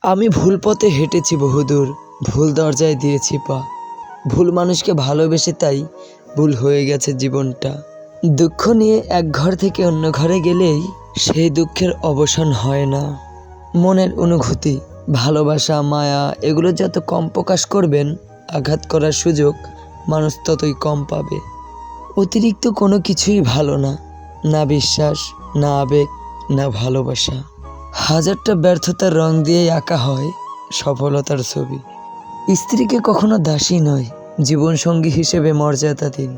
আমি ভুল পথে হেঁটেছি বহুদূর, ভুল দরজায় দিয়েছি পা। ভুল মানুষকে ভালোবেসে তাই ভুল হয়ে গেছে জীবনটা। দুঃখ নিয়ে এক ঘর থেকে অন্য ঘরে গেলেই সেই দুঃখের অবসান হয় না। মনের অনুভূতি, ভালোবাসা, মায়া এগুলো যত কম প্রকাশ করবেন, আঘাত করার সুযোগ মানুষ ততই কম পাবে। অতিরিক্ত কোনো কিছুই ভালো না, না বিশ্বাস, না আবেগ, না ভালোবাসা। হাজারটা ব্যর্থতার রং দিয়েই আঁকা হয় সফলতার ছবি। স্ত্রীকে কখনো দাসী নয়, জীবনসঙ্গী হিসেবে মর্যাদা দিন,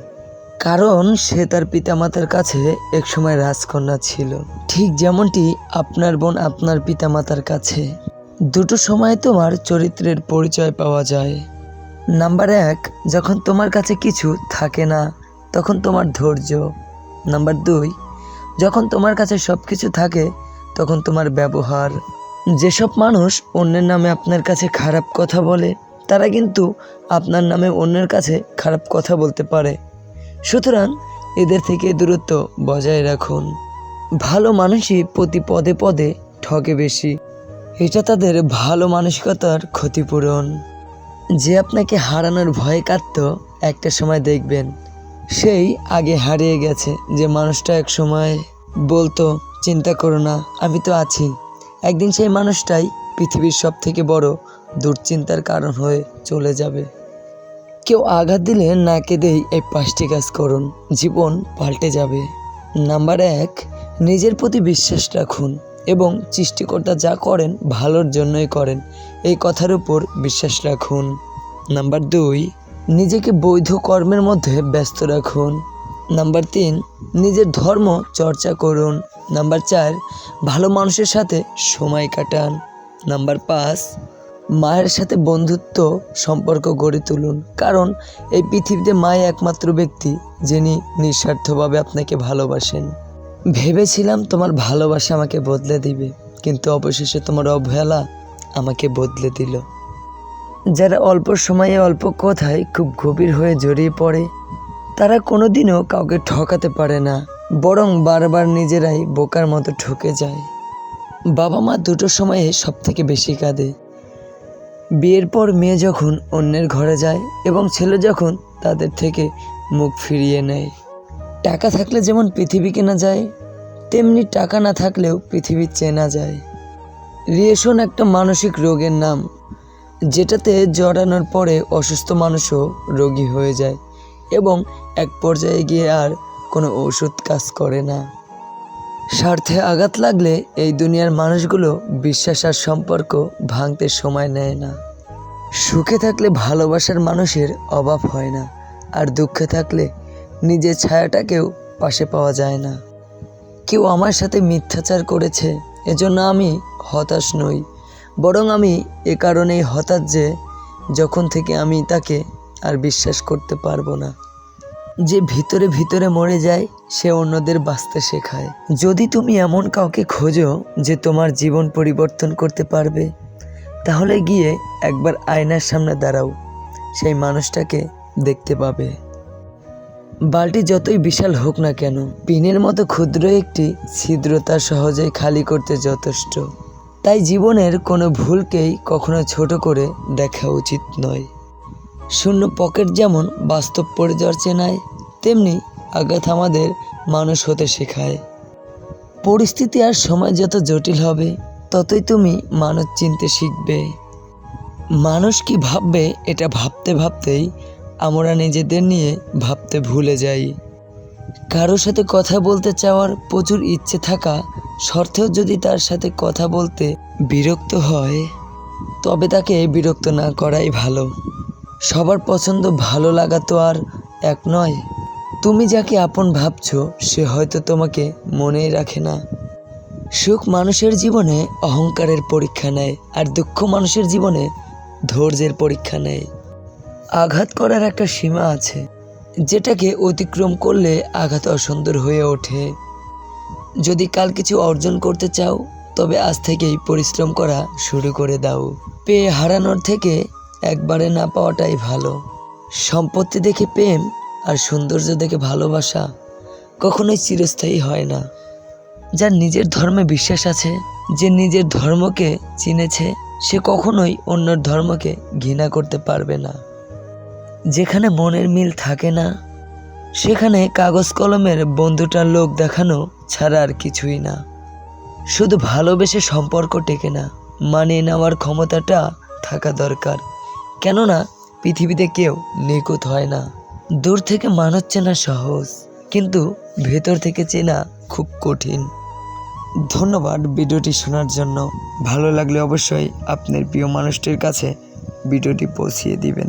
কারণ সে তার পিতামাতার কাছে একসময় রাজকন্যা ছিল। ঠিক যেমনটি আপনার বোন আপনার পিতামাতার কাছে। দুটো সময় তোমার চরিত্রের পরিচয় পাওয়া যায়। নাম্বার 1, যখন তোমার কাছে কিছু থাকে না তখন তোমার ধৈর্য। নাম্বার 2, যখন তোমার কাছে সব কিছু থাকে তখন তোমার ব্যবহার। যেসব মানুষ অন্যের নামে আপনার কাছে খারাপ কথা বলে, তারা কিন্তু আপনার নামে অন্যের কাছে খারাপ কথা বলতে পারে। সুতরাং এদের থেকে দূরত্ব বজায় রাখুন। ভালো মানুষই প্রতি পদে পদে ঠকে বেশি, এটা তাদের ভালো মানসিকতার ক্ষতিপূরণ। যে আপনাকে হারানোর ভয়ে কাঁদত, একটা সময় দেখবেন সেই আগে হারিয়ে গেছে। যে মানুষটা এক সময় বলতো চিন্তা করো না, আমি তো আছি, একদিন সেই মানুষটাই পৃথিবীর সব থেকে বড় দুশ্চিন্তার কারণ হয়ে চলে যাবে। কেউ আঘাত দিলে না কেঁদেই এই 5টি কাজ করুন, জীবন পাল্টে যাবে। নাম্বার 1, নিজের প্রতি বিশ্বাস রাখুন এবং সৃষ্টিকর্তা যা করেন ভালোর জন্যই করেন, এই কথার উপর বিশ্বাস রাখুন। নাম্বার 2, নিজেকে বৈধ কর্মের মধ্যে ব্যস্ত রাখুন। নাম্বার 3, নিজের ধর্ম চর্চা করুন। নাম্বার 4, ভালো মানুষের সাথে সময় কাটান। নাম্বার 5, মায়ের সাথে বন্ধুত্ব সম্পর্ক গড়ে তুলুন, কারণ এই পৃথিবীতে মাই একমাত্র ব্যক্তি যিনি নিঃস্বার্থভাবে আপনাকে ভালোবাসেন। ভেবেছিলাম তোমার ভালোবাসা আমাকে বদলে দিবে, কিন্তু অবশেষে তোমার অবহেলা আমাকে বদলে দিল। যারা অল্প সময়ে অল্প কথায় খুব গভীর হয়ে জড়িয়ে পড়ে, তারা কোনোদিনও কাউকে ঠকাতে পারে না, বরং বারবার নিজেরাই বোকার মতো ঠকে যায়। বাবা মা দুটো সময়ে সব থেকে বেশি কাঁদে। বিয়ের পর মেয়ে যখন অন্যের ঘরে যায় এবং ছেলে যখন তাদের থেকে মুখ ফিরিয়ে নেয়। টাকা থাকলে যেমন পৃথিবী কেনা যায়, তেমনি টাকা না থাকলেও পৃথিবী চেনা যায়। রিলেশন একটা মানসিক রোগের নাম, যেটাতে জড়ানোর পরে অসুস্থ মানুষও রোগী হয়ে যায় এবং এক পর্যায়ে গিয়ে আর কোনো ওষুধ কাজ করে না। স্বার্থে আঘাত লাগলে এই দুনিয়ার মানুষগুলো বিশ্বাস আর সম্পর্ক ভাঙতে সময় নেয় না। সুখে থাকলে ভালোবাসার মানুষের অভাব হয় না, আর দুঃখে থাকলে নিজের ছায়াটাকেও পাশে পাওয়া যায় না। কেউ আমার সাথে মিথ্যাচার করেছে, এজন্য আমি হতাশ নই, বরং আমি এ কারণেই হতাশ যে যখন থেকে আমি তাকে আর বিশ্বাস করতে পারবো না। যে ভিতরে ভিতরে মরে যায় সে অন্যদের বাঁচতে শেখায়। যদি তুমি এমন কাউকে খোঁজো যে তোমার জীবন পরিবর্তন করতে পারবে, তাহলে গিয়ে একবার আয়নার সামনে দাঁড়াও, সেই মানুষটাকে দেখতে পাবে। বালতি যতই বিশাল হোক না কেন, পিনের মতো ক্ষুদ্র একটি ছিদ্র তা সহজেই খালি করতে যথেষ্ট। তাই জীবনের কোনো ভুলকেই কখনো ছোট করে দেখা উচিত নয়। শূন্য পকেট যেমন বাস্তব পরিচয় চেনায়, তেমনি আঘাত আমাদের মানুষ হতে শেখায়। পরিস্থিতি আর সময় যত জটিল হবে, ততই তুমি মানুষ চিনতে শিখবে। মানুষ কি ভাববে এটা ভাবতে ভাবতেই আমরা নিজেদের নিয়ে ভাবতে ভুলে যাই। কারোর সাথে কথা বলতে চাওয়ার প্রচুর ইচ্ছে থাকা সত্ত্বেও যদি তার সাথে কথা বলতে বিরক্ত হয়, তবে তাকে বিরক্ত না করাই ভালো। সবার পছন্দ ভালো লাগা তো আর এক নয়। তুমি যাকে আপন ভাবছো সে হয়তো তোমাকে মনেই রাখে না। সুখ মানুষের জীবনে অহংকারের পরীক্ষা নেয়, আর দুঃখ মানুষের জীবনে ধৈর্যের পরীক্ষা নেয়। আঘাত করার একটা সীমা আছে, যেটাকে অতিক্রম করলে আঘাত অসুন্দর হয়ে ওঠে। যদি কাল কিছু অর্জন করতে চাও, তবে আজ থেকেই পরিশ্রম করা শুরু করে দাও। পেয়ে হারানোর থেকে একবারে না পাওয়াটাই ভালো। সম্পত্তি দেখে প্রেম আর সৌন্দর্য দেখে ভালোবাসা কখনোই চিরস্থায়ী হয় না। যার নিজের ধর্মে বিশ্বাস আছে, যে নিজের ধর্মকে চিনেছে, সে কখনোই অন্যের ধর্মকে ঘৃণা করতে পারবে না। যেখানে মনের মিল থাকে না, সেখানে কাগজ কলমের বন্ধুটার লোক দেখানো ছাড়া আর কিছুই না। শুধু ভালোবেসে সম্পর্ক টেকে না, মানিয়ে নেওয়ার ক্ষমতাটা থাকা দরকার। কেননা পৃথিবীতে কেউ নিখুঁত হয় না। দূর থেকে মানুষ চেনা সহজ, কিন্তু ভেতর থেকে চেনা খুব কঠিন। ধন্যবাদ ভিডিওটি শোনার জন্য। ভালো লাগলে অবশ্যই আপনার প্রিয় মানুষটির কাছে ভিডিওটি পৌঁছিয়ে দিবেন।